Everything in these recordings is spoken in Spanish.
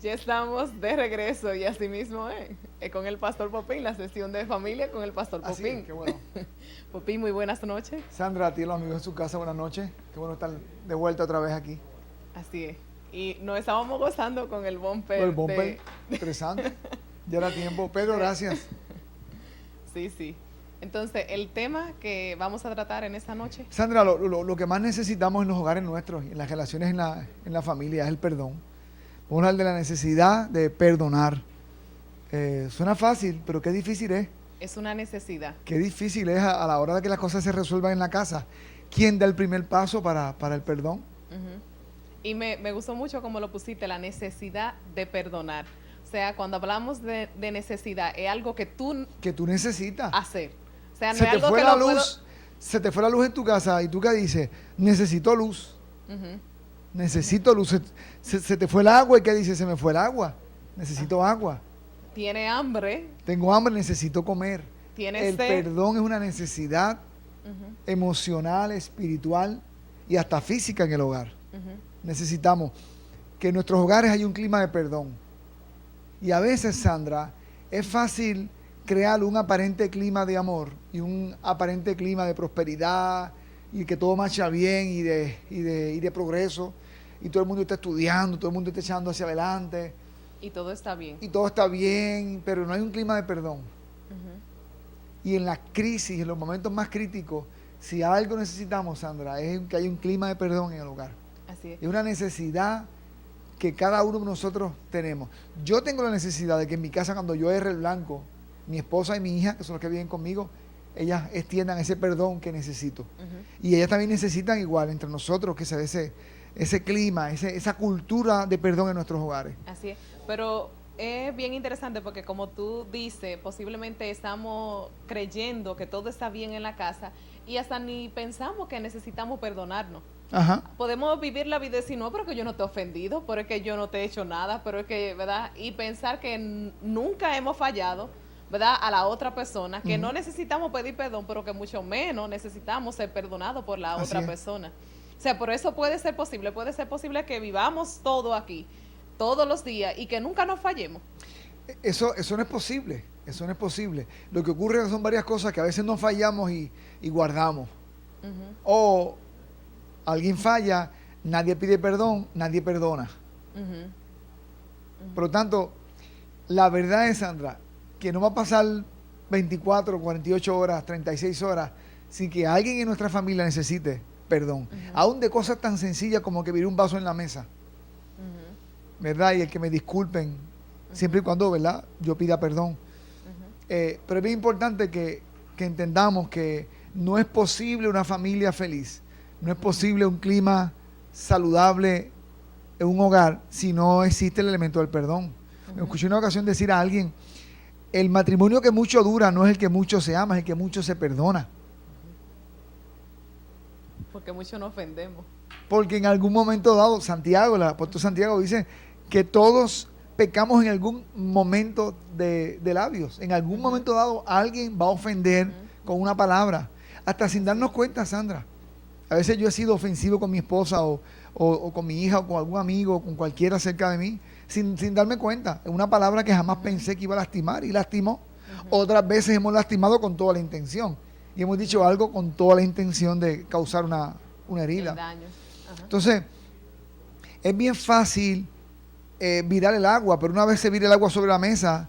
Ya estamos de regreso y así mismo con el Pastor Popín, la sesión de familia con el Pastor Así Popín. es, qué bueno. Popín, muy buenas noches. Sandra, a ti y los amigos en su casa, buenas noches. Qué bueno estar de vuelta otra vez aquí. Así es. Y nos estábamos gozando con el Por el bumper bumper, interesante. Ya era tiempo. Pedro, gracias. Sí, sí. Entonces, el tema que vamos a tratar en esta noche. Sandra, lo que más necesitamos en los hogares nuestros y en las relaciones en la familia es el perdón. Vamos a hablar de la necesidad de perdonar. Suena fácil, pero qué difícil es. Es una necesidad. Qué difícil es a la hora de que las cosas se resuelvan en la casa. ¿Quién da el primer paso para el perdón? Uh-huh. Y me gustó mucho como lo pusiste, la necesidad de perdonar. O sea, cuando hablamos de necesidad, es algo que tú necesitas hacer. O sea, no se es te algo fue que la lo luz, se te fue la luz en tu casa y tú qué dices, necesito luz. Uh-huh. Necesito luz. Se te fue el agua y qué dices, se me fue el agua. Necesito agua. Tiene hambre. Tengo hambre, necesito comer. Tiene El sed. perdón es una necesidad emocional, espiritual y hasta física en el hogar. Necesitamos que en nuestros hogares haya un clima de perdón. Y a veces, Sandra, es fácil crear un aparente clima de amor y un aparente clima de prosperidad y que todo marcha bien y de progreso y todo el mundo está estudiando, todo el mundo está echando hacia adelante. Y todo está bien. Y todo está bien, pero no hay un clima de perdón. Y en la crisis, en los momentos más críticos, si algo necesitamos, Sandra, es que haya un clima de perdón en el hogar. Así es. Es una necesidad que cada uno de nosotros tenemos. Yo tengo la necesidad de que en mi casa, cuando yo erre el blanco, mi esposa y mi hija, que son los que viven conmigo, ellas extiendan ese perdón que necesito. Y ellas también necesitan igual entre nosotros que se dé ese clima, esa cultura de perdón en nuestros hogares. Así es. Pero es bien interesante porque como tú dices, posiblemente estamos creyendo que todo está bien en la casa y hasta ni pensamos que necesitamos perdonarnos. Ajá. Podemos vivir la vida y decir, no, pero que yo no te he ofendido, pero es que yo no te he hecho nada, pero es que, ¿verdad? Y pensar que nunca hemos fallado, ¿verdad? A la otra persona, que no necesitamos pedir perdón, pero que mucho menos necesitamos ser perdonados por la otra persona. O sea, por eso puede ser posible que vivamos todo aquí, todos los días, y que nunca nos fallemos. Eso no es posible, eso no es posible. Lo que ocurre son varias cosas que a veces nos fallamos y guardamos. O alguien falla, nadie pide perdón, nadie perdona. Por lo tanto, la verdad es, Sandra, que no va a pasar 24, 48 horas, 36 horas sin que alguien en nuestra familia necesite perdón. Aún de cosas tan sencillas como que vire un vaso en la mesa. ¿Verdad? Y el que me disculpen, siempre y cuando, ¿verdad?, yo pida perdón. Pero es bien importante que entendamos que no es posible una familia feliz, no es posible un clima saludable en un hogar si no existe el elemento del perdón. Me escuché una ocasión decir a alguien, el matrimonio que mucho dura no es el que mucho se ama, es el que mucho se perdona. Porque mucho nos ofendemos. Porque en algún momento dado, Santiago, el apóstol Santiago dice que todos pecamos en algún momento de labios. En algún momento dado alguien va a ofender con una palabra, hasta sin darnos cuenta, Sandra. A veces yo he sido ofensivo con mi esposa o con mi hija o con algún amigo o con cualquiera cerca de mí, sin darme cuenta. Es una palabra que jamás pensé que iba a lastimar y lastimó. Otras veces hemos lastimado con toda la intención y hemos dicho algo con toda la intención de causar una herida. El daño. Entonces, es bien fácil virar el agua, pero una vez se vira el agua sobre la mesa,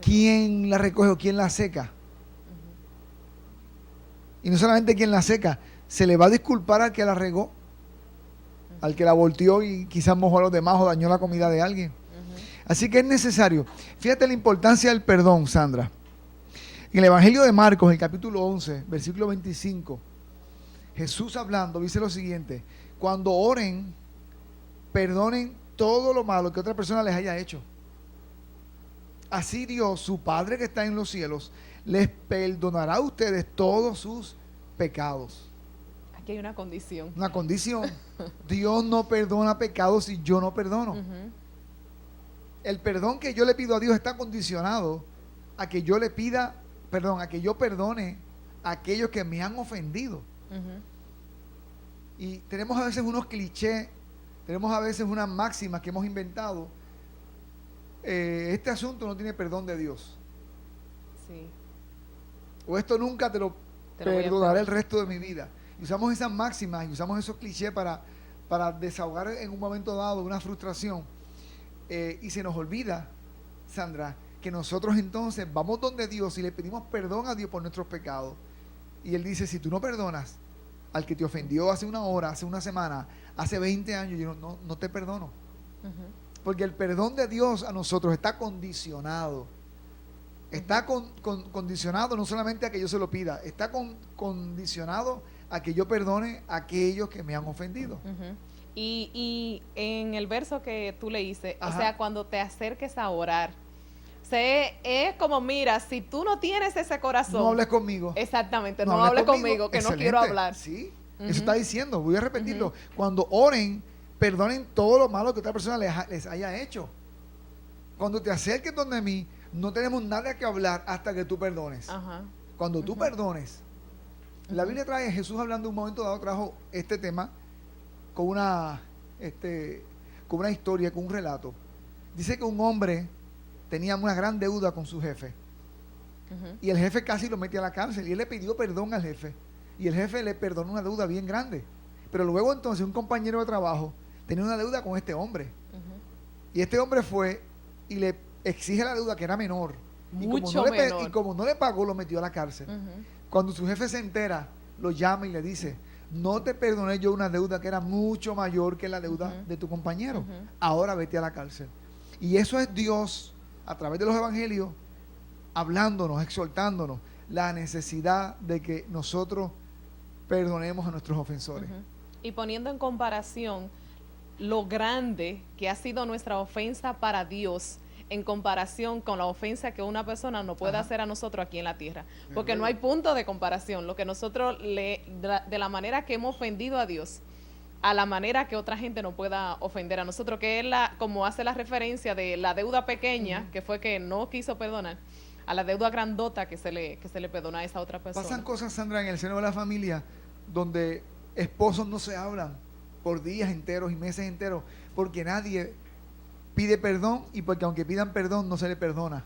¿quién la recoge o quién la seca? Y no solamente quién la seca, se le va a disculpar al que la regó, al que la volteó y quizás mojó a los demás o dañó la comida de alguien. Así que es necesario. Fíjate la importancia del perdón, Sandra. En el Evangelio de Marcos, el capítulo 11, versículo 25, Jesús hablando dice lo siguiente: cuando oren, perdonen todo lo malo que otra persona les haya hecho. Así Dios, su Padre que está en los cielos, les perdonará a ustedes todos sus pecados. Aquí hay una condición. Una condición. Dios no perdona pecados si yo no perdono. El perdón que yo le pido a Dios está condicionado a que yo le pida, a que yo perdone a aquellos que me han ofendido. Y tenemos a veces unos clichés, tenemos a veces unas máximas que hemos inventado este asunto no tiene perdón de Dios. Sí. O esto nunca te lo Te lo voy a perdonaré el perdonar. resto de mi vida. Y usamos esas máximas y usamos esos clichés para desahogar en un momento dado una frustración. Y se nos olvida, Sandra, que nosotros entonces vamos donde Dios y le pedimos perdón a Dios por nuestros pecados. Y Él dice, si tú no perdonas al que te ofendió hace una hora, hace una semana, hace 20 años, yo no te perdono. Ujú. Porque el perdón de Dios a nosotros está condicionado. Está condicionado no solamente a que yo se lo pida, está condicionado a que yo perdone a aquellos que me han ofendido. Ujú. Y en el verso que tú leíste, Ajá. o sea, cuando te acerques a orar, es como, mira, si tú no tienes ese corazón, No hables conmigo. exactamente, No no hables hables conmigo, que no Excelente. quiero hablar. Sí, Ujú. eso está diciendo, voy a repetirlo. Ujú. Cuando oren, perdonen todo lo malo que otra persona les haya hecho. Cuando te acerques donde mí, no tenemos nada que hablar hasta que tú perdones. Ajá. Cuando tú Ujú. perdones, la Biblia trae, Jesús hablando un momento dado, trajo este tema con una historia, con un relato. Dice que un hombre tenía una gran deuda con su jefe. Ujú. Y el jefe casi lo metió a la cárcel. Y él le pidió perdón al jefe. Y el jefe le perdonó una deuda bien grande. Pero luego entonces un compañero de trabajo tenía una deuda con este hombre. Ujú. Y este hombre fue y le exige la deuda que era menor. Mucho menor. Y como no le pagó, lo metió a la cárcel. Ujú. Cuando su jefe se entera, lo llama y le dice, no te perdoné yo una deuda que era mucho mayor que la deuda Ujú. de tu compañero. Ujú. Ahora vete a la cárcel. Y eso es Dios, a través de los evangelios, hablándonos, exhortándonos la necesidad de que nosotros perdonemos a nuestros ofensores. Ujú. Y poniendo en comparación lo grande que ha sido nuestra ofensa para Dios en comparación con la ofensa que una persona nos puede Ajá. hacer a nosotros aquí en la tierra. Es Porque no verdad. hay punto de comparación. Lo que nosotros, de la manera que hemos ofendido a Dios, a la manera que otra gente no pueda ofender a nosotros, que es como hace la referencia de la deuda pequeña, Ujú. que fue que no quiso perdonar, a la deuda grandota que se le perdona a esa otra persona. Pasan cosas, Sandra, en el seno de la familia donde esposos no se hablan por días enteros y meses enteros porque nadie pide perdón y porque aunque pidan perdón no se le perdona.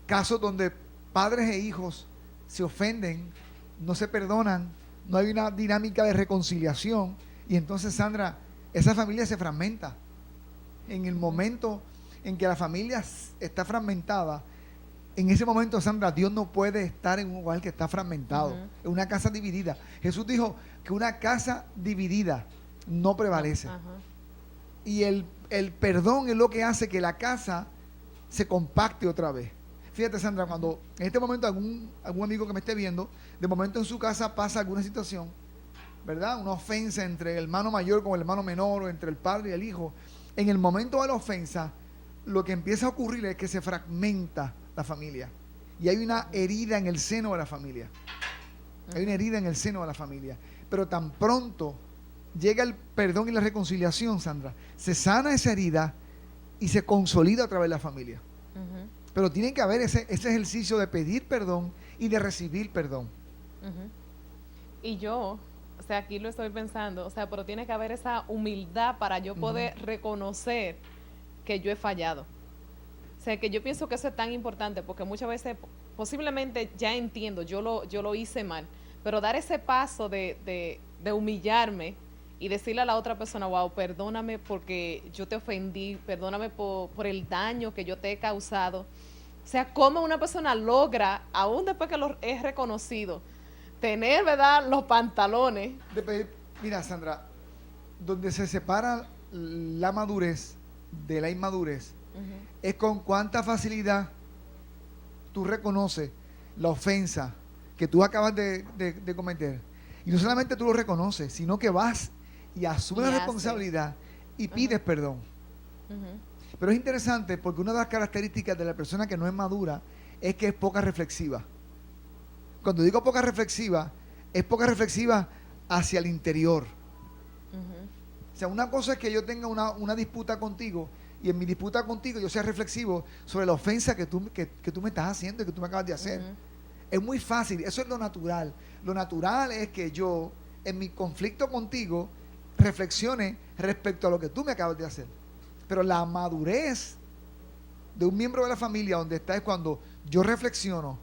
Casos donde padres e hijos se ofenden, no se perdonan, no hay una dinámica de reconciliación y entonces, Sandra, esa familia se fragmenta. En el momento en que la familia está fragmentada, en ese momento, Sandra, Dios no puede estar en un lugar que está fragmentado, Ujú. en una casa dividida. Jesús dijo que una casa dividida no prevalece. Ajá. Y el perdón es lo que hace que la casa se compacte otra vez. Fíjate, Sandra, cuando en este momento algún amigo que me esté viendo, de momento en su casa pasa alguna situación, ¿verdad? Una ofensa entre el hermano mayor con el hermano menor o entre el padre y el hijo. En el momento de la ofensa, lo que empieza a ocurrir es que se fragmenta la familia. Y hay una herida en el seno de la familia. Hay una herida en el seno de la familia. Pero tan pronto llega el perdón y la reconciliación, Sandra, se sana esa herida y se consolida a través de la familia. Ujú. Pero tiene que haber ese ejercicio de pedir perdón y de recibir perdón. Ujú. Y yo, o sea, aquí lo estoy pensando, o sea, pero tiene que haber esa humildad para yo poder reconocer que yo he fallado. O sea, que yo pienso que eso es tan importante porque muchas veces posiblemente ya entiendo, yo lo hice mal, pero dar ese paso de humillarme y decirle a la otra persona, wow, perdóname porque yo te ofendí, perdóname por el daño que yo te he causado. O sea, cómo una persona logra, aún después que lo es reconocido, tener, ¿verdad?, los pantalones. De pedir, mira, Sandra, donde se separa la madurez de la inmadurez, Ujú. es con cuánta facilidad tú reconoces la ofensa que tú acabas de cometer. Y no solamente tú lo reconoces, sino que vas y asumes Y la haces. responsabilidad y pides perdón. Ujú. Pero es interesante porque una de las características de la persona que no es madura es que es poca reflexiva. Cuando digo poca reflexiva, es poca reflexiva hacia el interior. Ujú. O sea, una cosa es que yo tenga una disputa contigo y en mi disputa contigo yo sea reflexivo sobre la ofensa que tú me estás haciendo y que tú me acabas de hacer. Ujú. Es muy fácil, eso es lo natural. Lo natural es que yo, en mi conflicto contigo, reflexione respecto a lo que tú me acabas de hacer. Pero la madurez de un miembro de la familia donde está es cuando yo reflexiono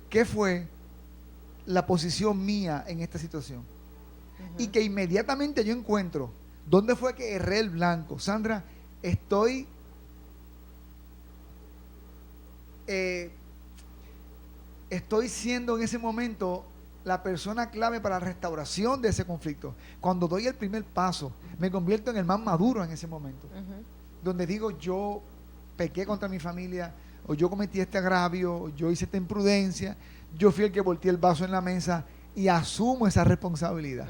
qué fue la posición mía en esta situación. Y que inmediatamente yo encuentro dónde fue que erré el blanco. Sandra, estoy siendo en ese momento la persona clave para la restauración de ese conflicto. Cuando doy el primer paso, me convierto en el más maduro en ese momento. Donde digo, yo pequé contra mi familia, o yo cometí este agravio, o yo hice esta imprudencia, yo fui el que volteé el vaso en la mesa y asumo esa responsabilidad.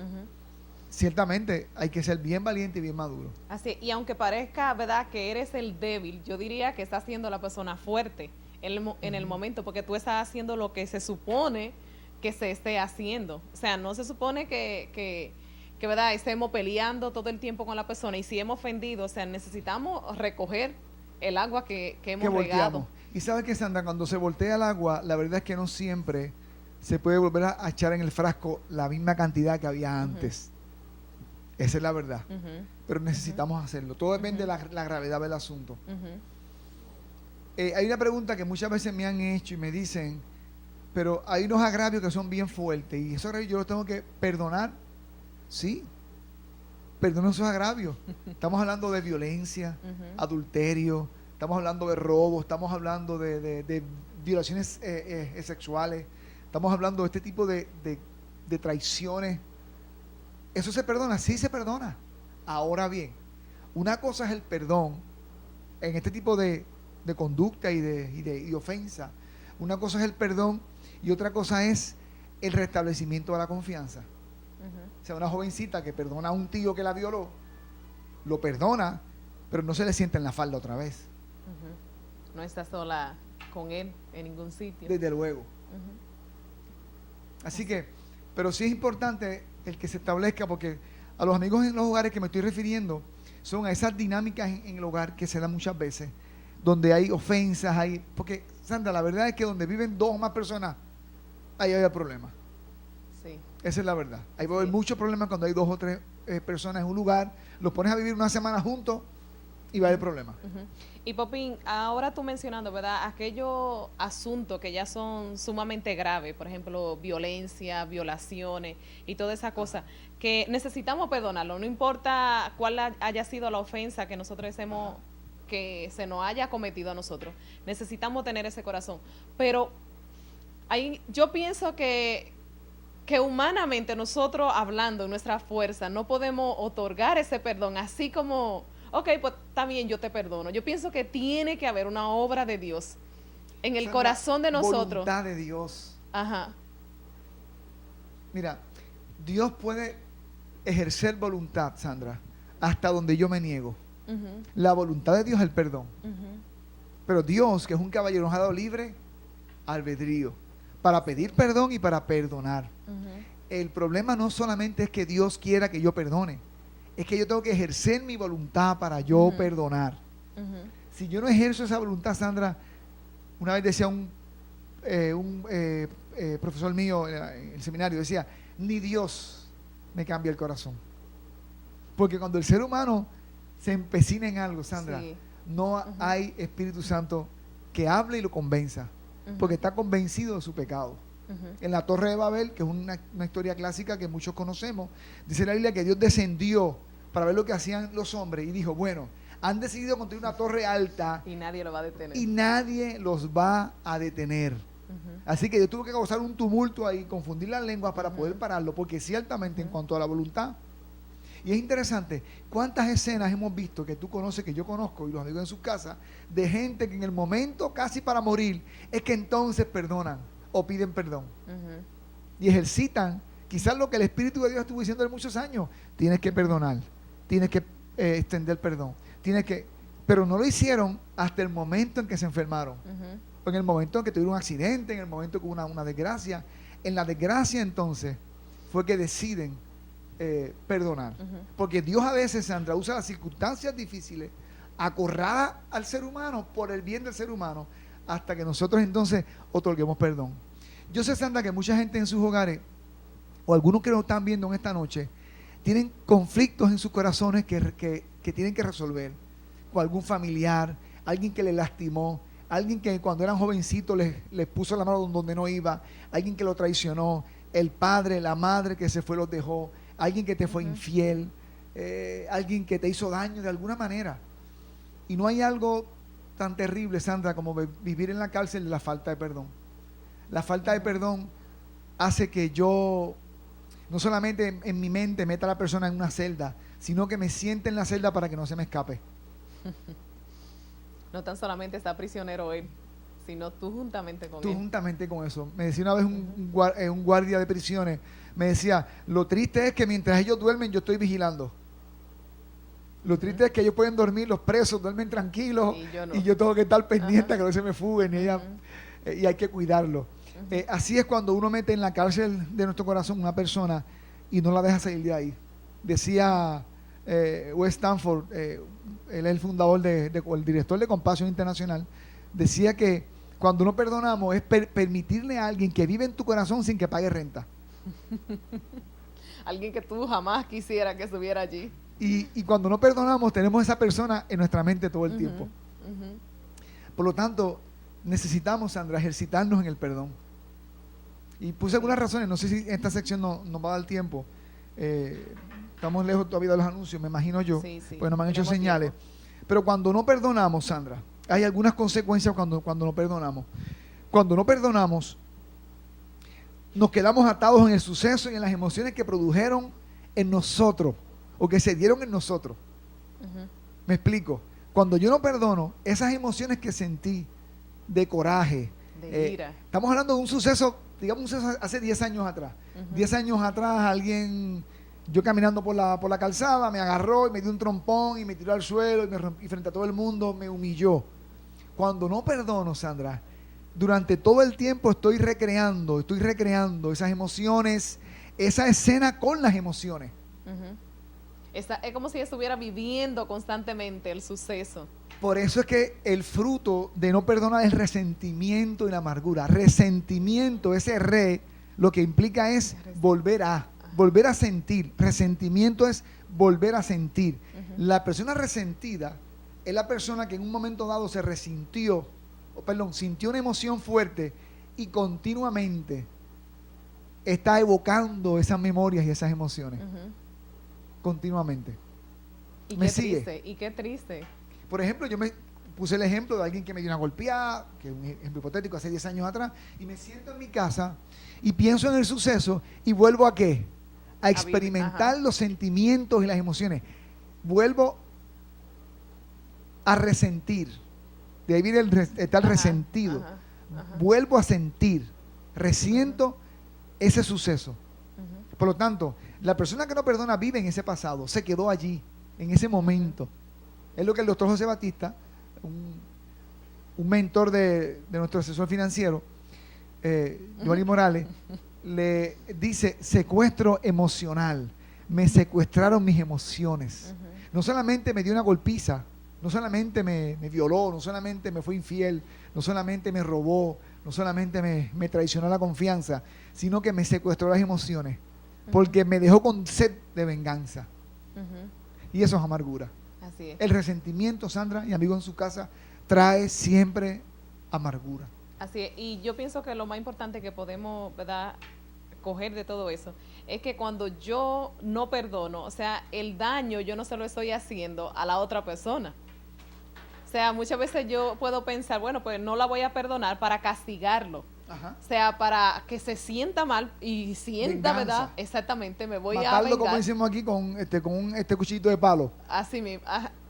Ciertamente hay que ser bien valiente y bien maduro. Así, y aunque parezca, ¿verdad?, que eres el débil, yo diría que estás siendo la persona fuerte en el momento, porque tú estás haciendo lo que se supone que se esté haciendo. O sea, no se supone que ¿verdad?, estemos peleando todo el tiempo con la persona, y si hemos ofendido, o sea, necesitamos recoger el agua que hemos regado. Y sabes que, Sandra, cuando se voltea el agua, la verdad es que no siempre se puede volver a echar en el frasco la misma cantidad que había antes. Esa es la verdad. Pero necesitamos hacerlo. Todo depende de la gravedad del asunto. Hay una pregunta que muchas veces me han hecho y me dicen, pero hay unos agravios que son bien fuertes y esos agravios yo los tengo que perdonar. Sí, perdono esos agravios. Estamos hablando de violencia, adulterio, estamos hablando de robo, estamos hablando de violaciones sexuales, estamos hablando de este tipo de traiciones. Eso se perdona, sí se perdona. Ahora bien, una cosa es el perdón en este tipo de conducta y de ofensa. Una cosa es el perdón y otra cosa es el restablecimiento de la confianza. O sea, una jovencita que perdona a un tío que la violó, lo perdona, pero no se le sienta en la falda otra vez. No está sola con él en ningún sitio. Desde luego. Así que, pero sí es importante el que se establezca, porque a los amigos en los hogares que me estoy refiriendo son a esas dinámicas en el hogar que se dan muchas veces, donde hay ofensas, porque, Sandra, la verdad es que donde viven 2 o más personas, ahí hay problemas. Sí. Esa es la verdad. Ahí va a haber muchos problemas cuando hay 2 o 3 personas en un lugar, los pones a vivir una semana juntos y va a haber problemas. Y Popín, ahora tú mencionando, ¿verdad?, aquellos asuntos que ya son sumamente graves, por ejemplo, violencia, violaciones y toda esa cosa, que necesitamos perdonarlo, no importa cuál haya sido la ofensa que nosotros que se nos haya cometido a nosotros, necesitamos tener ese corazón. Pero yo pienso que humanamente nosotros, hablando en nuestra fuerza, no podemos otorgar ese perdón así como, ok, pues está bien, yo te perdono. Yo pienso que tiene que haber una obra de Dios en el corazón de nosotros. Voluntad de Dios. Ajá. Mira, Dios puede ejercer voluntad, Sandra, hasta donde yo me niego. La voluntad de Dios es el perdón. Pero Dios, que es un caballero, nos ha dado libre albedrío para pedir perdón y para perdonar. El problema no solamente es que Dios quiera que yo perdone, es que yo tengo que ejercer mi voluntad para yo perdonar. Si yo no ejerzo esa voluntad, Sandra, una vez decía un profesor mío en el seminario, decía, ni Dios me cambia el corazón. Porque cuando el ser humano se empecina en algo, Sandra, no hay Espíritu Santo que hable y lo convenza, porque está convencido de su pecado. En la Torre de Babel, que es una historia clásica que muchos conocemos, dice la Biblia que Dios descendió para ver lo que hacían los hombres y dijo, bueno, han decidido construir una torre alta y nadie lo va a detener. Y nadie los va a detener. Así que yo tuve que causar un tumulto ahí, confundir las lenguas para poder pararlo, porque ciertamente en cuanto a la voluntad, y es interesante, cuántas escenas hemos visto que tú conoces, que yo conozco, y los amigos en sus casas, de gente que en el momento casi para morir, es que entonces perdonan o piden perdón. Y ejercitan quizás lo que el Espíritu de Dios estuvo diciendo en muchos años, tienes que perdonar, tienes que extender perdón, pero no lo hicieron hasta el momento en que se enfermaron, en el momento en que tuvieron un accidente, en el momento que hubo una desgracia. En la desgracia entonces fue que deciden perdonar, porque Dios a veces, Sandra, usa las circunstancias difíciles, acorrala al ser humano por el bien del ser humano, hasta que nosotros entonces otorguemos perdón. Yo sé, Sandra, que mucha gente en sus hogares, o algunos que nos están viendo en esta noche, tienen conflictos en sus corazones que tienen que resolver con algún familiar, alguien que le lastimó, alguien que cuando eran jovencitos les puso la mano donde no iba, alguien que lo traicionó, el padre, la madre que se fue los dejó, alguien que te fue infiel, alguien que te hizo daño de alguna manera. Y no hay algo tan terrible, Sandra, como vivir en la cárcel de la falta de perdón. La falta de perdón hace que yo no solamente en mi mente meta a la persona en una celda, sino que me siente en la celda para que no se me escape. No tan solamente está prisionero él, sino tú juntamente con Tú él. juntamente con eso. Me decía una vez un guardia de prisiones, me decía, lo triste es que mientras ellos duermen yo estoy vigilando. Lo triste es que ellos pueden dormir, los presos duermen tranquilos y yo tengo que estar pendiente a que no se me fuguen y hay que cuidarlo. Así es cuando uno mete en la cárcel de nuestro corazón una persona y no la deja salir de ahí. Decía Wes Stanford, él es el fundador, el director de Compasión Internacional, decía que cuando no perdonamos es permitirle a alguien que vive en tu corazón sin que pague renta. Alguien que tú jamás quisiera que estuviera allí. Y cuando no perdonamos tenemos esa persona en nuestra mente todo el tiempo. Por lo tanto, necesitamos, Sandra, ejercitarnos en el perdón. Y puse algunas razones, no sé si en esta sección nos va a dar tiempo. Estamos lejos todavía de los anuncios, me imagino yo, pues nos han hecho señales. Pero cuando no perdonamos, Sandra, hay algunas consecuencias cuando no perdonamos. Cuando no perdonamos, nos quedamos atados en el suceso y en las emociones que produjeron en nosotros o que se dieron en nosotros. Me explico. Cuando yo no perdono, esas emociones que sentí de coraje, de ira. Estamos hablando de un suceso, digamos hace 10 años atrás. 10 años atrás alguien, yo caminando por la calzada, me agarró y me dio un trompón y me tiró al suelo y frente a todo el mundo me humilló. Cuando no perdono, Sandra, durante todo el tiempo estoy recreando esas emociones, esa escena con las emociones. Es como si estuviera viviendo constantemente el suceso. Por eso es que el fruto de no perdonar es resentimiento y la amargura. Resentimiento, ese lo que implica es volver a sentir. Resentimiento es volver a sentir. La persona resentida es la persona que en un momento dado sintió una emoción fuerte y continuamente está evocando esas memorias y esas emociones. Continuamente. Y qué triste. Por ejemplo, yo me puse el ejemplo de alguien que me dio una golpeada, que es un ejemplo hipotético, hace 10 años atrás, y me siento en mi casa y pienso en el suceso y vuelvo ¿a qué? A experimentar los sentimientos y las emociones. Vuelvo a resentir. De ahí viene estar resentido. Vuelvo a sentir. Resiento ese suceso. Por lo tanto, la persona que no perdona vive en ese pasado, se quedó allí, en ese momento. Es lo que el doctor José Batista, un mentor de nuestro asesor financiero, Giovanni Morales, le dice: secuestro emocional. Me secuestraron mis emociones. No solamente me dio una golpiza, no solamente me violó, no solamente me fue infiel, no solamente me robó, no solamente me traicionó la confianza, sino que me secuestró las emociones, porque me dejó con sed de venganza. Y eso es amargura. Así es. El resentimiento, Sandra, y amigo en su casa, trae siempre amargura. Así es. Y yo pienso que lo más importante que podemos, ¿verdad?, coger de todo eso es que cuando yo no perdono, o sea, el daño yo no se lo estoy haciendo a la otra persona. O sea, muchas veces yo puedo pensar, bueno, pues no la voy a perdonar para castigarlo. O sea, para que se sienta mal y sienta, venganza, ¿verdad? Exactamente, me voy matarlo, a vengar. Como decimos aquí, con este cuchillito de palo. Así mismo.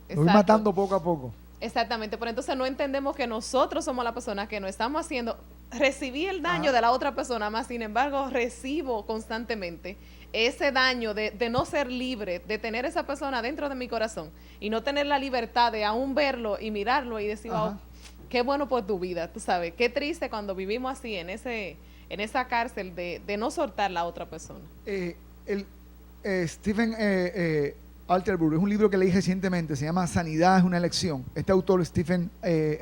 Lo voy matando poco a poco. Exactamente, pero entonces no entendemos que nosotros somos la persona que nos estamos haciendo. Recibí el daño de la otra persona, más sin embargo recibo constantemente ese daño de no ser libre, de tener esa persona dentro de mi corazón y no tener la libertad de aún verlo y mirarlo y decir, oh, qué bueno por tu vida, tú sabes, qué triste cuando vivimos así en esa cárcel de no soltar la otra persona. Stephen Altenburg, es un libro que leí recientemente, se llama Sanidad es una elección. Este autor, Stephen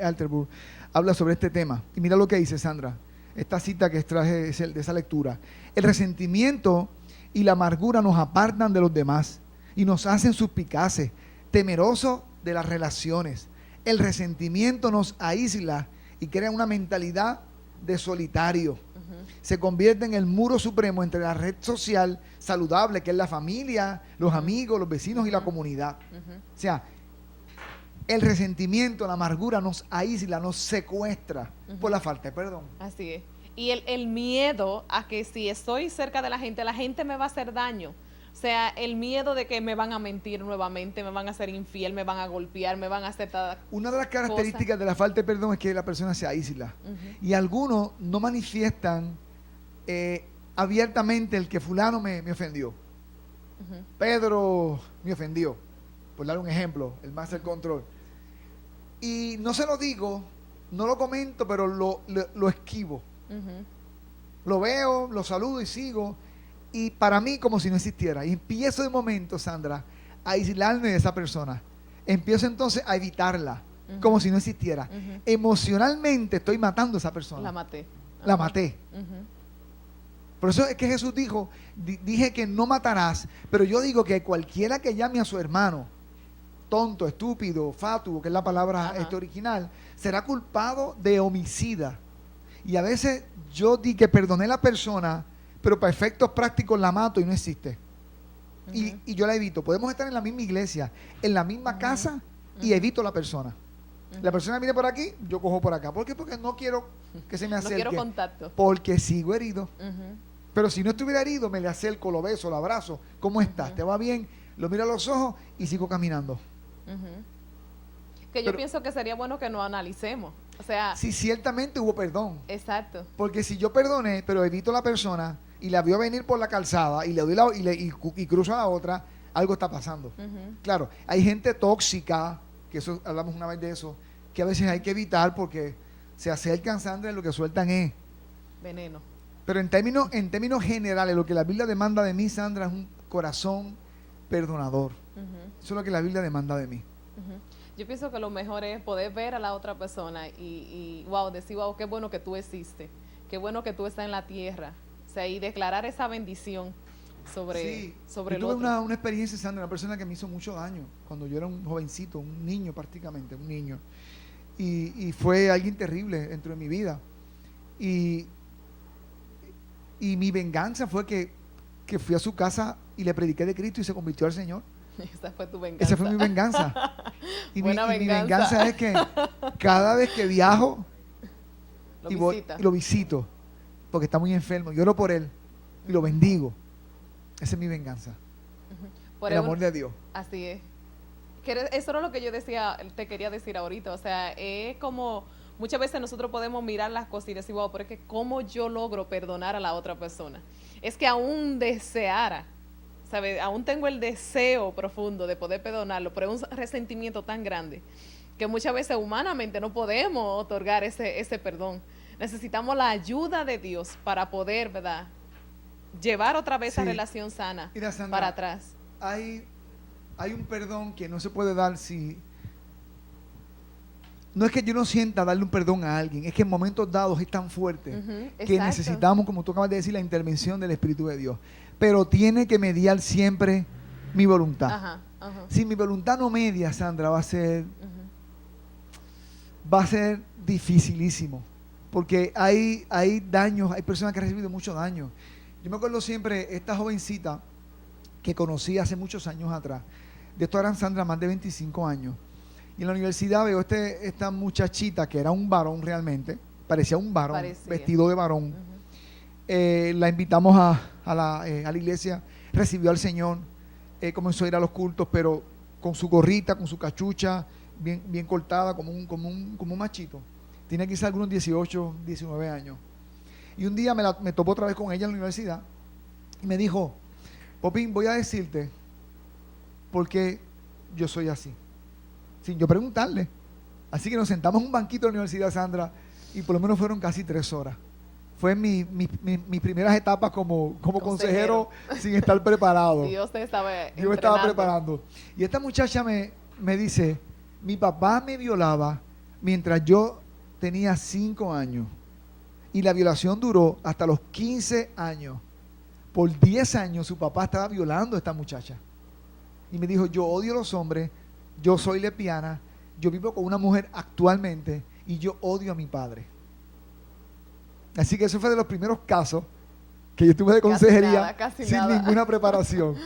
Altenburg, habla sobre este tema. Y mira lo que dice, Sandra, esta cita que extraje de esa lectura. El resentimiento y la amargura nos apartan de los demás y nos hacen suspicaces, temerosos de las relaciones, El resentimiento nos aísla y crea una mentalidad de solitario. Se convierte en el muro supremo entre la red social saludable, que es la familia, los amigos, los vecinos y la comunidad. O sea, el resentimiento, la amargura nos aísla, nos secuestra por la falta de perdón. Así es. Y el miedo a que si estoy cerca de la gente me va a hacer daño. O sea, el miedo de que me van a mentir nuevamente, me van a hacer infiel, me van a golpear, me van a hacer toda Una de las características de la falta de perdón es que la persona se aísla. Y algunos no manifiestan abiertamente el que fulano me ofendió. Pedro me ofendió, por dar un ejemplo, el master control. Y no se lo digo, no lo comento, pero lo esquivo. Lo veo, lo saludo y sigo. Y para mí como si no existiera. Y empiezo de momento, Sandra, a aislarme de esa persona. Empiezo entonces a evitarla, como si no existiera. Emocionalmente estoy matando a esa persona. La maté. La maté. Por eso es que Jesús dijo, dije que no matarás, pero yo digo que cualquiera que llame a su hermano tonto, estúpido, fatuo, que es la palabra original, será culpado de homicida. Y a veces yo di que perdoné a la persona, pero para efectos prácticos la mato y no existe. Y yo la evito. Podemos estar en la misma iglesia, en la misma casa, y evito a la persona. La persona viene por aquí, yo cojo por acá. ¿Por qué? Porque no quiero que se me acerque. No quiero contacto. Porque sigo herido. Pero si no estuviera herido, me le acerco, lo beso, lo abrazo. ¿Cómo estás? ¿Te va bien? Lo miro a los ojos y sigo caminando. Que yo pienso que sería bueno que nos analicemos. O sea, si ciertamente hubo perdón. Exacto. Porque si yo perdoné, pero evito a la persona y la veo venir por la calzada y le doy y cruzo a la otra, algo está pasando. Claro, hay gente tóxica, que eso hablamos una vez de eso, que a veces hay que evitar porque se acercan, Sandra, y lo que sueltan es veneno. Pero en términos generales, lo que la Biblia demanda de mí, Sandra, es un corazón perdonador. Eso es lo que la Biblia demanda de mí. Yo pienso que lo mejor es poder ver a la otra persona y wow, decir, wow, qué bueno que tú existes, qué bueno que tú estás en la tierra. O sea, y declarar esa bendición sobre el otro. Yo tuve una experiencia, Sandra, una persona que me hizo mucho daño cuando yo era un jovencito, un niño prácticamente, un niño. Y fue alguien terrible dentro de mi vida. Y mi venganza fue que fui a su casa y le prediqué de Cristo y se convirtió al Señor. Esa fue tu venganza. Esa fue mi venganza. Y mi venganza es que cada vez que viajo lo visito, porque está muy enfermo, lloro por él y lo bendigo. Esa es mi venganza. Por el amor de Dios. Así es. Eso era lo que yo te quería decir ahorita. O sea, es como muchas veces nosotros podemos mirar las cosas y decir, wow, pero es que cómo yo logro perdonar a la otra persona. Es que aún deseara, ¿sabes? Aún tengo el deseo profundo de poder perdonarlo, pero es un resentimiento tan grande que muchas veces humanamente no podemos otorgar ese perdón. Necesitamos la ayuda de Dios para poder, ¿verdad?, llevar otra vez esa relación sana. Mira, Sandra, para atrás. Hay un perdón que no se puede dar si... No es que yo no sienta darle un perdón a alguien, es que en momentos dados es tan fuerte que necesitamos, como tú acabas de decir, la intervención del Espíritu de Dios. Pero tiene que mediar siempre mi voluntad. Si mi voluntad no media, Sandra, va a ser dificilísimo. Porque hay daños, hay personas que han recibido mucho daño. Yo me acuerdo siempre, esta jovencita que conocí hace muchos años atrás, de esto eran, Sandra, más de 25 años. Y en la universidad veo esta muchachita que era un varón realmente, parecía un varón, vestido de varón. La invitamos a la iglesia, recibió al Señor, comenzó a ir a los cultos, pero con su gorrita, con su cachucha, bien cortada, como un machito. Tiene quizás algunos 18, 19 años. Y un día me topó otra vez con ella en la universidad y me dijo, Popín, voy a decirte por qué yo soy así, sin yo preguntarle. Así que nos sentamos en un banquito de la universidad, Sandra, y por lo menos fueron casi 3 horas. Fue mis primeras etapas como consejero sin estar preparado. Dios te estaba Yo me estaba preparando. Y esta muchacha me dice, mi papá me violaba mientras yo tenía 5 años. Y la violación duró hasta los 15 años. Por 10 años su papá estaba violando a esta muchacha. Y me dijo, yo odio a los hombres, yo soy lesbiana, yo vivo con una mujer actualmente y yo odio a mi padre. Así que eso fue de los primeros casos que yo tuve de consejería casi sin nada. ninguna preparación.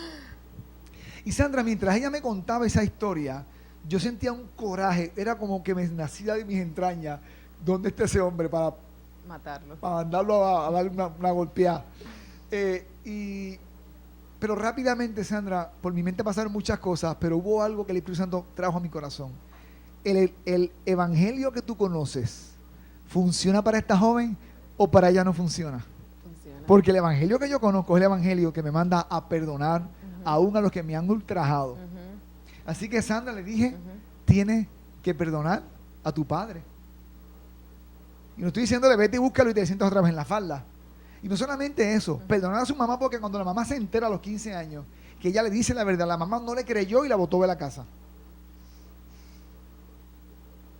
Y Sandra, mientras ella me contaba esa historia, yo sentía un coraje, era como que me nacía de mis entrañas, ¿dónde está ese hombre para matarlo? Para mandarlo a darle una golpeada. Pero rápidamente, Sandra, por mi mente pasaron muchas cosas, pero hubo algo que el Espíritu Santo trajo a mi corazón. El evangelio que tú conoces, ¿funciona para esta joven o para ella no funciona? Funciona. Porque el evangelio que yo conozco es el evangelio que me manda a perdonar aún a los que me han ultrajado. Así que, Sandra, le dije, tienes que perdonar a tu padre. Y no estoy diciéndole, vete y búscalo y te sientas otra vez en la falda. Y no solamente eso, perdonar a su mamá, porque cuando la mamá se entera a los 15 años que ella le dice la verdad, la mamá no le creyó y la botó de la casa.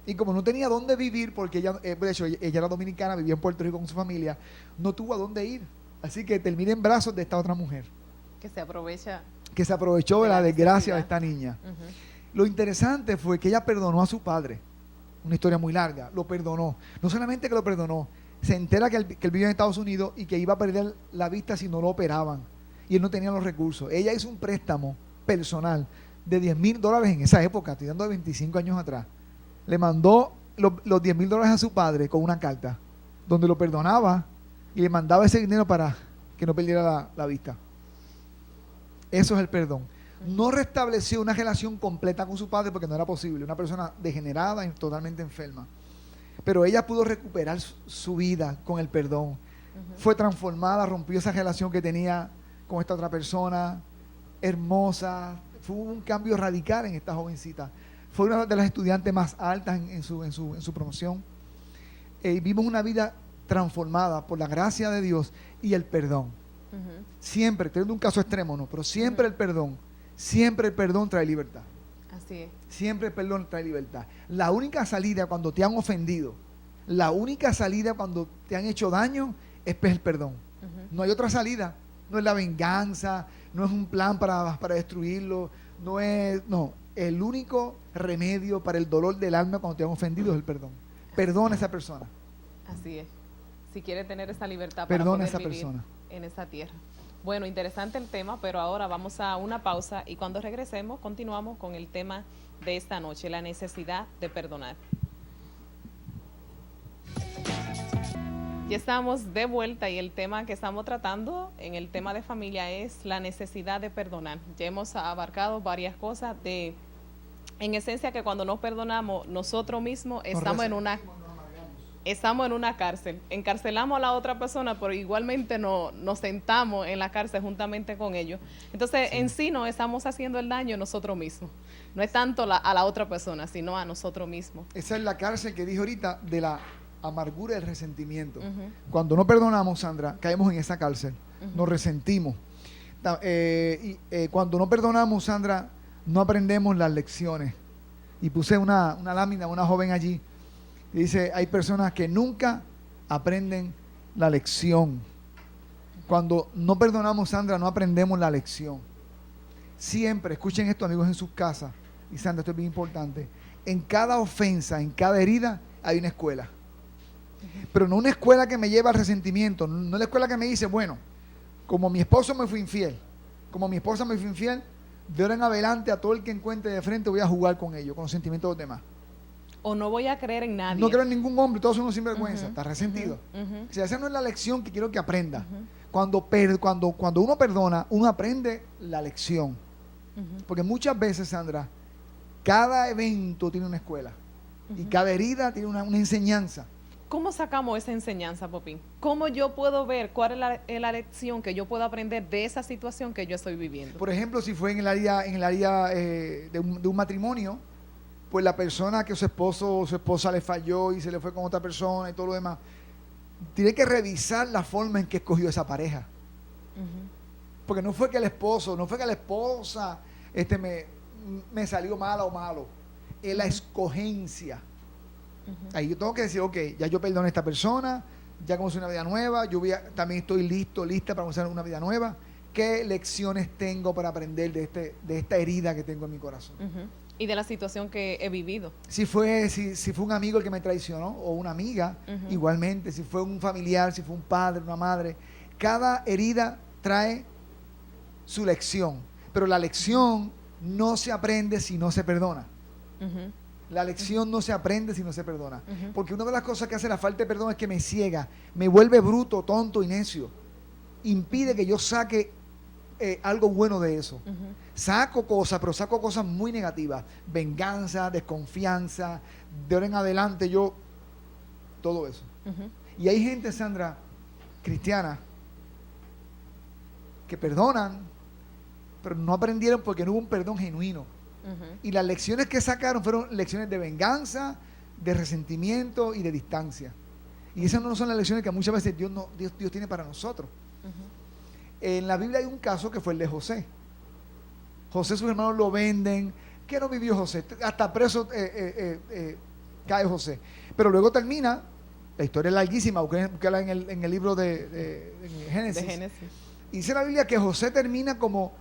Y como no tenía dónde vivir, porque ella, de hecho, ella era dominicana, vivía en Puerto Rico con su familia, no tuvo a dónde ir. Así que termina en brazos de esta otra mujer. Que se aprovecha. Que se aprovechó de la desgracia de necesidad. esta niña. Lo interesante fue que ella perdonó a su padre. Una historia muy larga. Lo perdonó. No solamente que lo perdonó, se entera que él vivía en Estados Unidos y que iba a perder la vista si no lo operaban. Y él no tenía los recursos. Ella hizo un préstamo personal de $10,000 en esa época, estoy dando de 25 años atrás. Le mandó los $10,000 a su padre con una carta donde lo perdonaba y le mandaba ese dinero para que no perdiera la vista. Eso es el perdón. No restableció una relación completa con su padre porque no era posible, una persona degenerada y totalmente enferma. Pero ella pudo recuperar su vida con el perdón. Fue transformada, rompió esa relación que tenía con esta otra persona, hermosa. Fue un cambio radical en esta jovencita. Fue una de las estudiantes más altas en su promoción. Vimos una vida transformada por la gracia de Dios y el perdón. Siempre, teniendo un caso extremo, no, pero siempre el perdón. Siempre el perdón trae libertad. Así es. Siempre el perdón trae libertad. La única salida cuando te han ofendido, la única salida cuando te han hecho daño es el perdón. No hay otra salida. No es la venganza, no es un plan para destruirlo, no. El único remedio para el dolor del alma cuando te han ofendido es el perdón. Perdona a esa persona. Así es. Si quiere tener esa libertad Perdona para a poder esa vivir persona. en esa tierra. Bueno, interesante el tema, pero ahora vamos a una pausa y cuando regresemos continuamos con el tema de esta noche, la necesidad de perdonar. Ya estamos de vuelta y el tema que estamos tratando en el tema de familia es la necesidad de perdonar. Ya hemos abarcado varias cosas en esencia que cuando nos perdonamos nosotros mismos estamos en una cárcel, encarcelamos a la otra persona, pero igualmente nos sentamos en la cárcel juntamente con ellos. Entonces, en sí nos estamos haciendo el daño nosotros mismos. No es tanto a la otra persona, sino a nosotros mismos. Esa es la cárcel que dije ahorita de la amargura y el resentimiento. Cuando no perdonamos, Sandra, caemos en esa cárcel. Nos resentimos. Cuando no perdonamos, Sandra, no aprendemos las lecciones. Y puse una lámina, una joven allí. Dice, hay personas que nunca aprenden la lección. Cuando no perdonamos, Sandra, no aprendemos la lección. Siempre, escuchen esto, amigos, en sus casas. Y Sandra, esto es bien importante. En cada ofensa, en cada herida, hay una escuela. Pero no una escuela que me lleva al resentimiento. No la escuela que me dice, bueno, como mi esposo me fue infiel, como mi esposa me fue infiel, de ahora en adelante a todo el que encuentre de frente voy a jugar con ellos, con los sentimientos de los demás. O no voy a creer en nadie. No creo en ningún hombre, todos son unos sinvergüenza, está resentido. O sea, esa no es la lección que quiero que aprenda. Cuando uno perdona, uno aprende la lección. Porque muchas veces, Sandra, cada evento tiene una escuela y cada herida tiene una enseñanza. ¿Cómo sacamos esa enseñanza, Popín? ¿Cómo yo puedo ver cuál es la lección que yo puedo aprender de esa situación que yo estoy viviendo? Por ejemplo, si fue en el área de un matrimonio, pues la persona que su esposo o su esposa le falló y se le fue con otra persona y todo lo demás, tiene que revisar la forma en que escogió esa pareja. Porque no fue que el esposo, no fue que la esposa me salió mala o malo, es la escogencia. Ahí yo tengo que decir, ok, ya yo perdoné a esta persona, ya comencé una vida nueva, también estoy lista para comenzar una vida nueva. ¿Qué lecciones tengo para aprender de esta herida que tengo en mi corazón? Y de la situación que he vivido. Si fue un amigo el que me traicionó o una amiga, igualmente, si fue un familiar, si fue un padre, una madre, cada herida trae su lección, pero la lección no se aprende si no se perdona. La lección no se aprende si no se perdona, porque una de las cosas que hace la falta de perdón es que me ciega, me vuelve bruto, tonto y necio, impide que yo saque algo bueno de eso. Saco cosas, pero saco cosas muy negativas, venganza, desconfianza, de ahora en adelante yo, todo eso. Y hay gente, Sandra, cristiana, que perdonan, pero no aprendieron porque no hubo un perdón genuino. Y las lecciones que sacaron fueron lecciones de venganza, de resentimiento y de distancia. Y esas no son las lecciones que muchas veces Dios tiene para nosotros. En la Biblia hay un caso que fue el de José. José, sus hermanos lo venden. ¿Qué no vivió José? Hasta preso cae José. Pero luego termina, la historia es larguísima, búsquela en el libro de Génesis. Y dice la Biblia que José termina como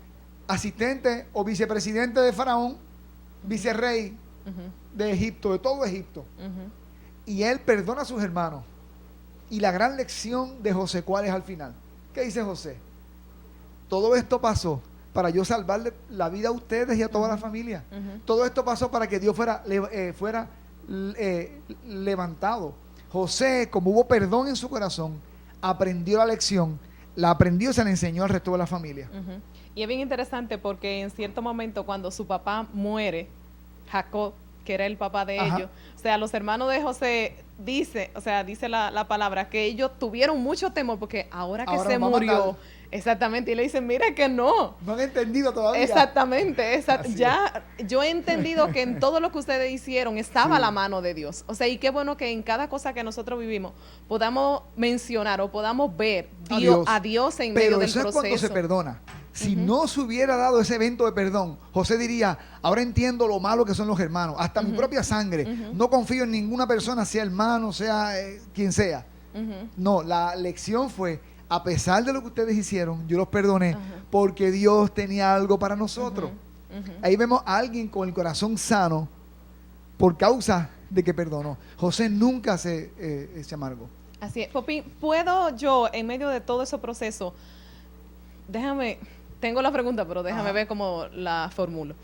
asistente o vicepresidente de Faraón, vicerrey de Egipto, de todo Egipto. Y él perdona a sus hermanos. Y la gran lección de José, ¿cuál es al final? ¿Qué dice José? Todo esto pasó para yo salvarle la vida a ustedes y a toda la familia. Todo esto pasó para que Dios fuera levantado. José, como hubo perdón en su corazón, aprendió la lección, la aprendió y se la enseñó al resto de la familia. Y es bien interesante porque en cierto momento cuando su papá muere, Jacob, que era el papá de ellos, o sea, los hermanos de José dice la palabra que ellos tuvieron mucho temor porque ahora que se murió, exactamente, y le dicen, mira que no han entendido todavía. Exactamente, ya yo he entendido que en todo lo que ustedes hicieron estaba la mano de Dios. O sea, y qué bueno que en cada cosa que nosotros vivimos podamos mencionar o podamos ver a Dios en medio del proceso. Pero eso es cuando se perdona. Si no se hubiera dado ese evento de perdón, José diría, ahora entiendo lo malo que son los hermanos, hasta mi propia sangre. No confío en ninguna persona, sea hermano, sea quien sea. No, la lección fue, a pesar de lo que ustedes hicieron, yo los perdoné porque Dios tenía algo para nosotros. Ahí vemos a alguien con el corazón sano por causa de que perdonó. José nunca se amargó. Así es. Popi, ¿puedo yo, en medio de todo ese proceso, tengo la pregunta, pero déjame ver cómo la formulo.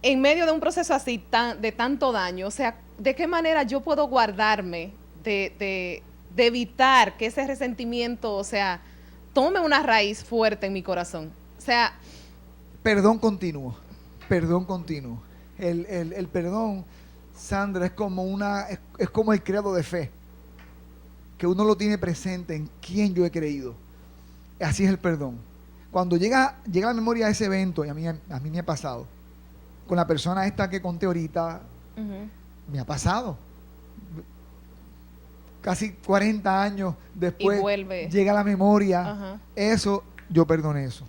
En medio de un proceso así de tanto daño, o sea, ¿de qué manera yo puedo guardarme de evitar que ese resentimiento, o sea, tome una raíz fuerte en mi corazón? O sea, perdón continuo. El perdón, Sandra, es como el credo de fe, que uno lo tiene presente en quién yo he creído. Así es el perdón. Cuando llega a la memoria ese evento, y a mí me ha pasado, con la persona esta que conté ahorita, me ha pasado. Casi 40 años después llega a la memoria, eso, yo perdoné eso.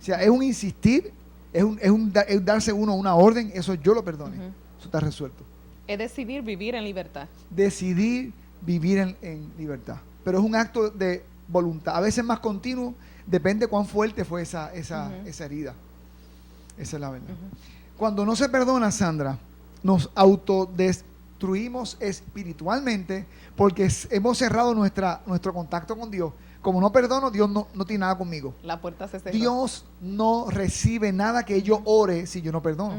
O sea, es un insistir, es darse uno una orden, eso yo lo perdoné. Eso está resuelto. Es decidir vivir en libertad. Decidir vivir en libertad. Pero es un acto de voluntad, a veces más continuo, depende cuán fuerte fue esa herida. Esa es la verdad. Cuando no se perdona, Sandra, nos autodestruimos espiritualmente porque hemos cerrado nuestro contacto con Dios. Como no perdono, Dios no tiene nada conmigo. La puerta se cerró. Dios no recibe nada que yo ore si yo no perdono.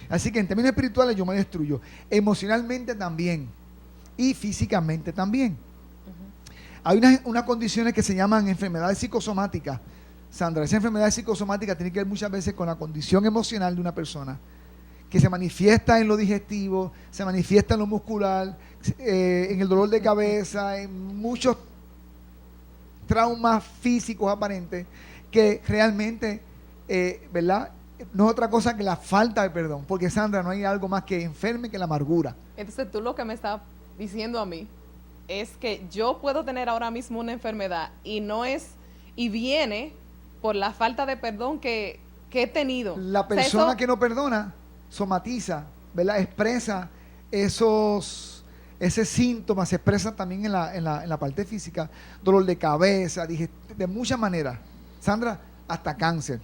Así que en términos espirituales yo me destruyo. Emocionalmente también. Y físicamente también. Hay unas condiciones que se llaman enfermedades psicosomáticas. Sandra, esa enfermedad psicosomática tiene que ver muchas veces con la condición emocional de una persona, que se manifiesta en lo digestivo, se manifiesta en lo muscular, en el dolor de cabeza, en muchos traumas físicos aparentes, que realmente, ¿verdad?, no es otra cosa que la falta de perdón. Porque, Sandra, no hay algo más que enferme que la amargura. Entonces tú lo que me estás diciendo a mí es que yo puedo tener ahora mismo una enfermedad y viene por la falta de perdón que he tenido. La persona que no perdona somatiza, ¿verdad?, expresa ese síntoma, se expresa también en la parte física, dolor de cabeza, de muchas maneras. Sandra, hasta cáncer.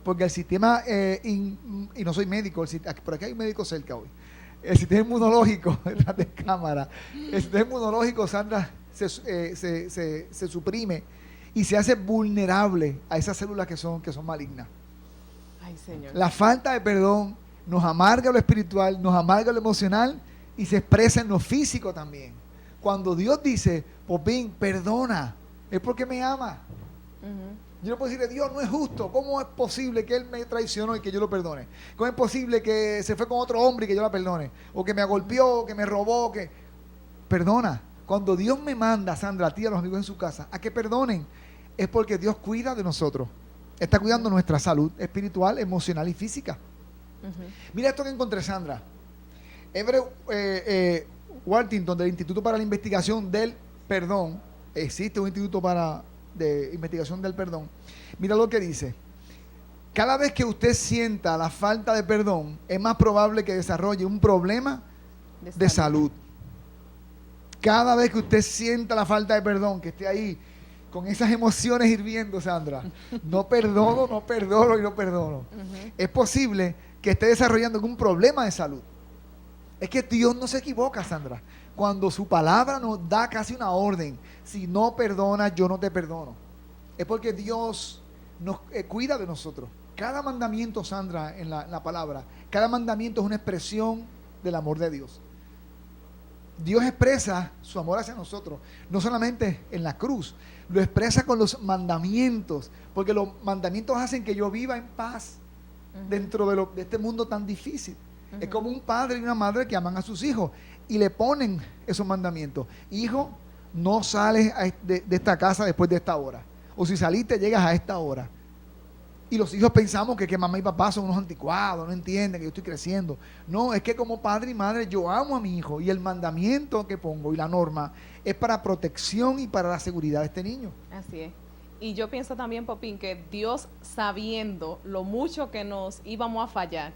porque el sistema, y no soy médico, por aquí hay un médico cerca hoy, el sistema inmunológico, detrás de cámara, el sistema inmunológico, Sandra, se suprime y se hace vulnerable a esas células que son malignas. Ay, Señor. La falta de perdón nos amarga lo espiritual, nos amarga lo emocional y se expresa en lo físico también. Cuando Dios dice, Popín, perdona, es porque me ama. Yo no puedo decirle, Dios no es justo, ¿cómo es posible que Él me traicionó y que yo lo perdone? ¿Cómo es posible que se fue con otro hombre y que yo la perdone? O que me golpeó, que me robó, que... Perdona. Cuando Dios me manda, Sandra, a ti y a los amigos en su casa, a que perdonen, es porque Dios cuida de nosotros. Está cuidando nuestra salud espiritual, emocional y física. Mira esto que encontré, Sandra. Everett Worthington, del Instituto para la Investigación del Perdón. Existe un instituto de investigación del perdón. Mira lo que dice. Cada vez que usted sienta la falta de perdón, es más probable que desarrolle un problema de salud. Cada vez que usted sienta la falta de perdón, que esté ahí con esas emociones hirviendo, Sandra, no perdono, no perdono y no perdono, es posible que esté desarrollando algún problema de salud. Es que Dios no se equivoca, Sandra. Cuando su palabra nos da casi una orden, si no perdonas, yo no te perdono. Es porque Dios nos cuida de nosotros. Cada mandamiento, Sandra, en la palabra, cada mandamiento es una expresión del amor de Dios. Dios expresa su amor hacia nosotros, no solamente en la cruz, lo expresa con los mandamientos, porque los mandamientos hacen que yo viva en paz dentro de este mundo tan difícil. Es como un padre y una madre que aman a sus hijos y le ponen esos mandamientos. Hijo, no sales de esta casa después de esta hora. O si saliste, llegas a esta hora. Y los hijos pensamos que mamá y papá son unos anticuados, no entienden que yo estoy creciendo. No, es que como padre y madre yo amo a mi hijo y el mandamiento que pongo y la norma es para protección y para la seguridad de este niño. Así es. Y yo pienso también, Popín, que Dios, sabiendo lo mucho que nos íbamos a fallar,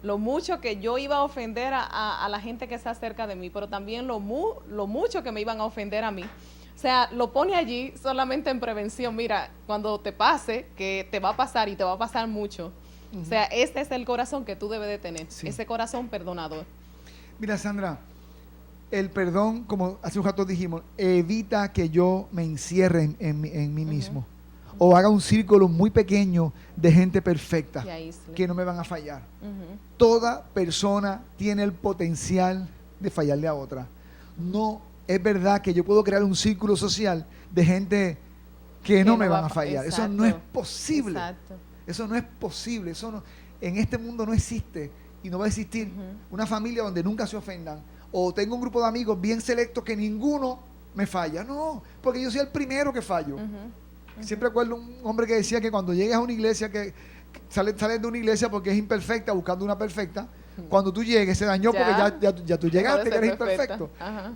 lo mucho que yo iba a ofender a la gente que está cerca de mí, pero también lo mucho que me iban a ofender a mí. O sea, lo pone allí solamente en prevención. Mira, cuando te pase, que te va a pasar y te va a pasar mucho. O sea, este es el corazón que tú debes de tener, ese corazón perdonador. Mira, Sandra, el perdón, como hace un rato dijimos, evita que yo me encierre en mí mismo. O haga un círculo muy pequeño de gente perfecta que no me van a fallar. Toda persona tiene el potencial de fallarle a otra. No es verdad que yo puedo crear un círculo social de gente que no me van a fallar. Exacto. Eso no es posible. Exacto. Eso no es posible. Eso no, en este mundo no existe y no va a existir una familia donde nunca se ofendan. O tengo un grupo de amigos bien selectos que ninguno me falla. No, porque yo soy el primero que fallo. Siempre recuerdo un hombre que decía que cuando llegues a una iglesia, que sales de una iglesia porque es imperfecta, buscando una perfecta, cuando tú llegues se dañó porque ya tú llegaste, que eres imperfecto.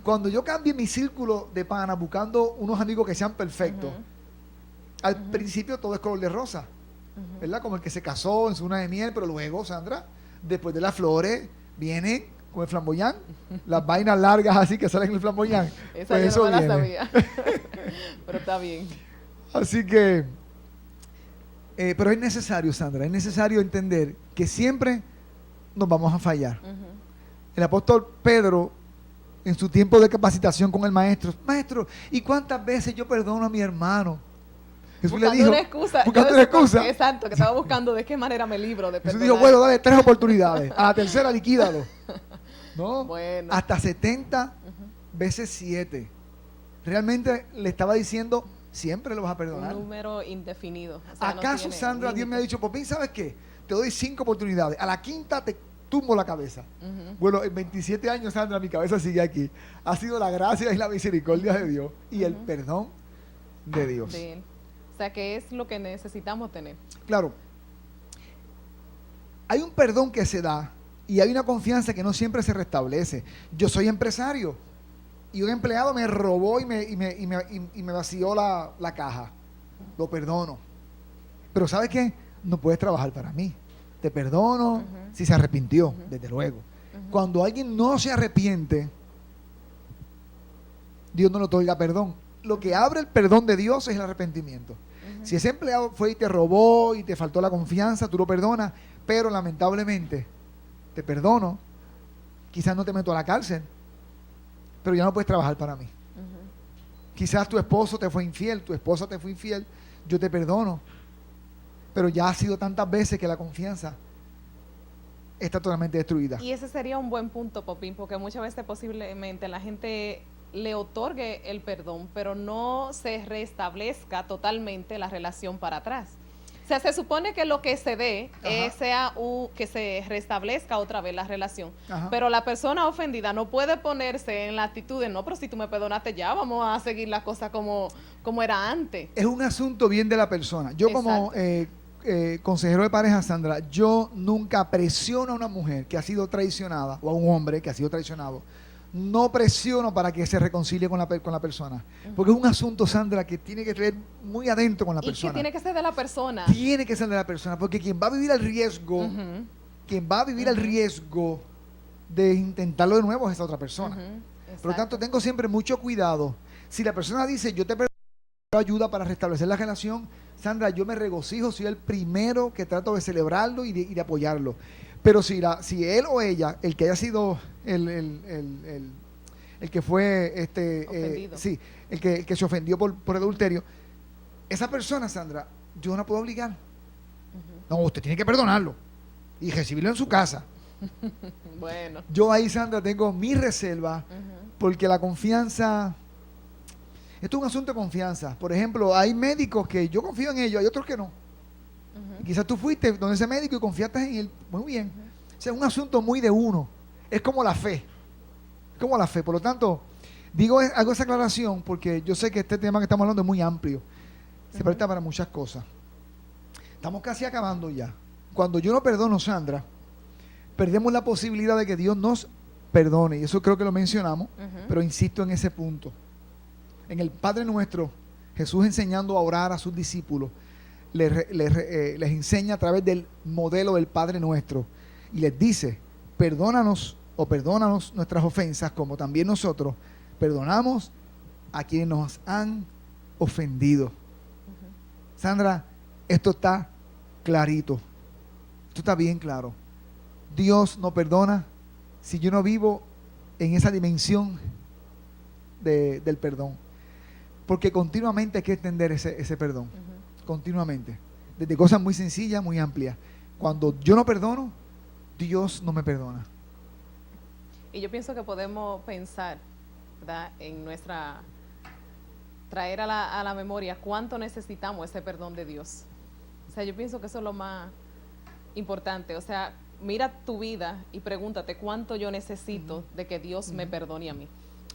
Cuando yo cambie mi círculo de pana buscando unos amigos que sean perfectos, al principio todo es color de rosa, ¿verdad? Como el que se casó en su luna de miel, pero luego, Sandra, después de las flores, viene con el flamboyán, las vainas largas así que salen en el flamboyán. Esa pues yo eso no me viene. la sabía. Pero está bien. Así que, pero es necesario, Sandra, es necesario entender que siempre nos vamos a fallar. El apóstol Pedro, en su tiempo de capacitación con el maestro, ¿y cuántas veces yo perdono a mi hermano? Jesús le dijo, buscando una excusa. Exacto, que estaba buscando de qué manera me libro de perdonar. Jesús dijo, bueno, dale 3 oportunidades, a la tercera liquídalo. ¿No? Bueno. Hasta 70 veces 7. Realmente le estaba diciendo, siempre lo vas a perdonar. Un número indefinido. O sea, ¿acaso, no Sandra, Dios me ha dicho, Popín, ¿sabes qué? Te doy 5 oportunidades. A la quinta te tumbo la cabeza. Bueno, en 27 años, Sandra, mi cabeza sigue aquí. Ha sido la gracia y la misericordia de Dios y el perdón de Dios. De Él. O sea, que es lo que necesitamos tener. Claro. Hay un perdón que se da y hay una confianza que no siempre se restablece. Yo soy empresario y un empleado me robó y me vació la caja. Lo perdono. Pero ¿sabes qué? No puedes trabajar para mí. Te perdono si se arrepintió, desde luego. Cuando alguien no se arrepiente, Dios no le otorga perdón. Lo que abre el perdón de Dios es el arrepentimiento. Si ese empleado fue y te robó y te faltó la confianza, tú lo perdonas, pero lamentablemente te perdono, quizás no te meto a la cárcel, pero ya no puedes trabajar para mí. Quizás tu esposo te fue infiel, tu esposa te fue infiel, yo te perdono, pero ya ha sido tantas veces que la confianza está totalmente destruida. Y ese sería un buen punto, Popín, porque muchas veces posiblemente la gente le otorgue el perdón, pero no se restablezca totalmente la relación para atrás. O sea, se supone que lo que se dé sea que se restablezca otra vez la relación. Ajá. Pero la persona ofendida no puede ponerse en la actitud de, no, pero si tú me perdonaste ya, vamos a seguir la cosa como era antes. Es un asunto bien de la persona. Yo como consejero de pareja, Sandra, yo nunca presiono a una mujer que ha sido traicionada o a un hombre que ha sido traicionado. No presiono para que se reconcilie con la persona. Porque es un asunto, Sandra, que tiene que estar muy adentro con la persona. Y que tiene que ser de la persona. Tiene que ser de la persona, porque quien va a vivir el riesgo, el riesgo de intentarlo de nuevo es esa otra persona. Por lo tanto, tengo siempre mucho cuidado. Si la persona dice, yo te perdono, ayuda para restablecer la relación, Sandra, yo me regocijo, soy el primero que trato de celebrarlo y de apoyarlo. Pero si él o ella, el que haya sido el que fue el que se ofendió por adulterio, esa persona, Sandra, yo no la puedo obligar. No, usted tiene que perdonarlo y recibirlo en su casa. Bueno. Yo ahí, Sandra, tengo mi reserva porque la confianza, esto es un asunto de confianza. Por ejemplo, hay médicos que yo confío en ellos, hay otros que no. Y quizás tú fuiste donde ese médico y confiaste en él. Muy bien. O sea, es un asunto muy de uno. Es como la fe. Es como la fe. Por lo tanto, hago esa aclaración porque yo sé que este tema que estamos hablando es muy amplio. Se presta para muchas cosas. Estamos casi acabando ya. Cuando yo no perdono, Sandra, perdemos la posibilidad de que Dios nos perdone. Y eso creo que lo mencionamos, pero insisto en ese punto. En el Padre Nuestro, Jesús enseñando a orar a sus discípulos, les enseña a través del modelo del Padre Nuestro y les dice, perdónanos nuestras ofensas como también nosotros perdonamos a quienes nos han ofendido. Sandra, esto está clarito, esto está bien claro. Dios no perdona si yo no vivo en esa dimensión del perdón, porque continuamente hay que extender ese perdón. Continuamente, desde cosas muy sencillas, muy amplias. Cuando yo no perdono, Dios no me perdona. Y yo pienso que podemos pensar, ¿verdad?, en traer a la memoria cuánto necesitamos ese perdón de Dios. O sea, yo pienso que eso es lo más importante. O sea, mira tu vida y pregúntate cuánto yo necesito de que Dios me perdone a mí.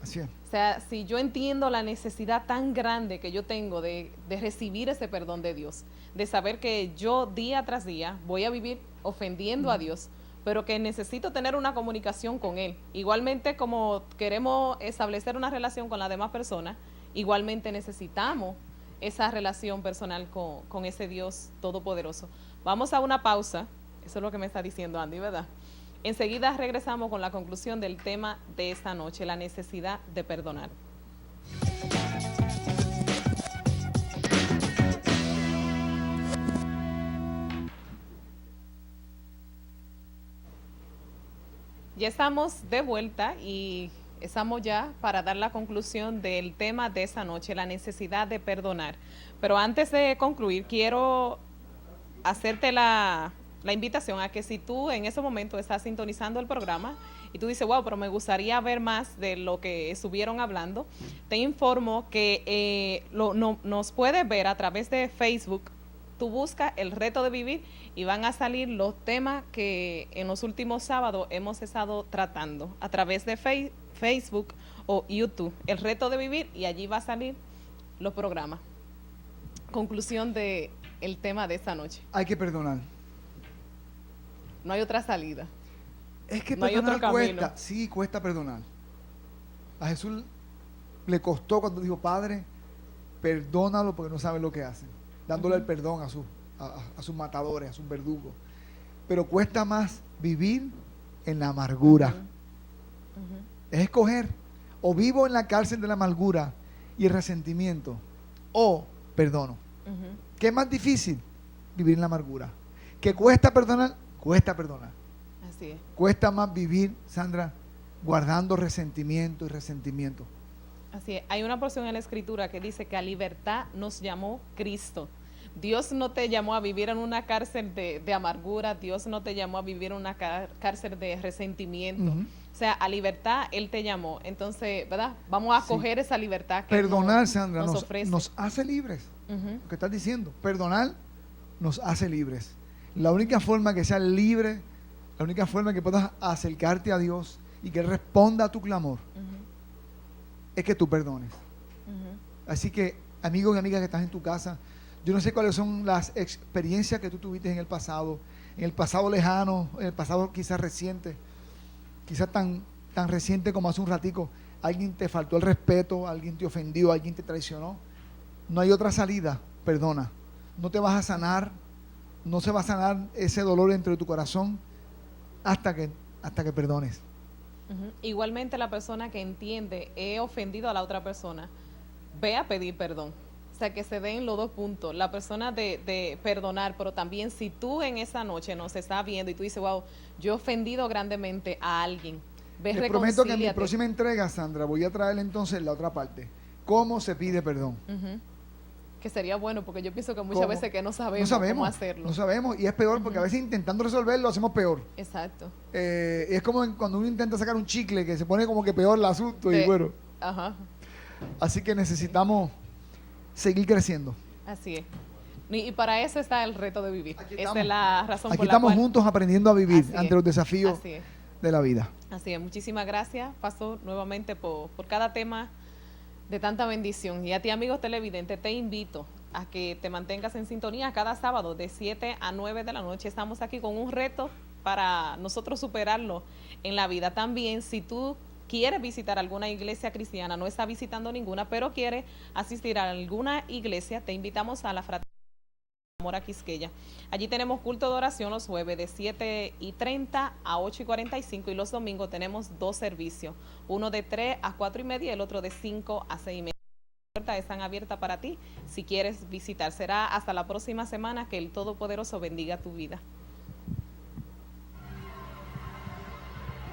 Así es. O sea, si yo entiendo la necesidad tan grande que yo tengo de recibir ese perdón de Dios, de saber que yo día tras día voy a vivir ofendiendo a Dios, pero que necesito tener una comunicación con Él. Igualmente como queremos establecer una relación con las demás personas, igualmente necesitamos esa relación personal con ese Dios todopoderoso. Vamos a una pausa, eso es lo que me está diciendo Andy, ¿verdad? Enseguida regresamos con la conclusión del tema de esta noche, la necesidad de perdonar. Ya estamos de vuelta y estamos ya para dar la conclusión del tema de esta noche, la necesidad de perdonar. Pero antes de concluir, quiero hacerte la invitación a que si tú en ese momento estás sintonizando el programa y tú dices, wow, pero me gustaría ver más de lo que estuvieron hablando, te informo que nos puedes ver a través de Facebook. Tú buscas El Reto de Vivir y van a salir los temas que en los últimos sábados hemos estado tratando a través de Facebook o YouTube, El Reto de Vivir, y allí va a salir los programas. Conclusión del tema de esta noche. Hay que perdonar. No hay otra salida. Es que no hay otro cuesta, camino. sí, cuesta perdonar. A Jesús le costó cuando dijo, Padre, perdónalo porque no saben lo que hacen, dándole el perdón a sus matadores, a sus verdugos. Pero cuesta más vivir en la amargura. Es escoger, o vivo en la cárcel de la amargura y el resentimiento, o perdono. ¿Qué es más difícil? Vivir en la amargura. ¿Qué cuesta perdonar? Cuesta perdonar. Así es. Cuesta más vivir, Sandra, guardando resentimiento y resentimiento. Así es. Hay una porción en la Escritura que dice que a libertad nos llamó Cristo. Dios no te llamó a vivir en una cárcel de amargura, Dios no te llamó a vivir en una cárcel de resentimiento. O sea, a libertad Él te llamó. Entonces, ¿verdad? Vamos a coger esa libertad que perdonar, Sandra, nos ofrece. Nos hace libres. Lo que estás diciendo, perdonar nos hace libres. La única forma que seas libre, la única forma que puedas acercarte a Dios y que Él responda a tu clamor, es que tú perdones. Así que, amigos y amigas que estás en tu casa, yo no sé cuáles son las experiencias que tú tuviste en el pasado lejano, en el pasado quizás reciente, quizás tan reciente como hace un ratico. Alguien te faltó el respeto, alguien te ofendió, alguien te traicionó. No hay otra salida, perdona. No te vas a sanar, no se va a sanar ese dolor dentro de tu corazón hasta que perdones. Igualmente la persona que entiende, he ofendido a la otra persona, ve a pedir perdón. O sea, que se den los dos puntos. La persona de perdonar, pero también si tú en esa noche nos estás viendo y tú dices, wow, yo he ofendido grandemente a alguien, ve, te prometo que en mi próxima entrega, Sandra, voy a traer entonces la otra parte. ¿Cómo se pide perdón? Que sería bueno, porque yo pienso que muchas veces que no sabemos cómo hacerlo. No sabemos, y es peor porque a veces intentando resolverlo hacemos peor. Exacto. Es como cuando uno intenta sacar un chicle, que se pone como que peor el asunto y bueno. Así que necesitamos seguir creciendo. Así es. Y para eso está el reto de vivir. Esa es la razón por la cual... Aquí estamos juntos aprendiendo a vivir ante los desafíos de la vida. Así es. Muchísimas gracias, Pastor, nuevamente por cada tema de tanta bendición. Y a ti, amigos televidentes, te invito a que te mantengas en sintonía cada sábado de 7 a 9 de la noche. Estamos aquí con un reto para nosotros superarlo en la vida. También, si tú quieres visitar alguna iglesia cristiana, no está visitando ninguna, pero quiere asistir a alguna iglesia, te invitamos a la Fraternidad Mora Quisqueya. Allí tenemos culto de oración los jueves de 7:30 a 8:45 y los domingos tenemos 2 servicios, uno de 3 a 4:30 y el otro de 5 a 6:30. Las puertas están abiertas para ti si quieres visitar. Será hasta la próxima semana. Que el Todopoderoso bendiga tu vida.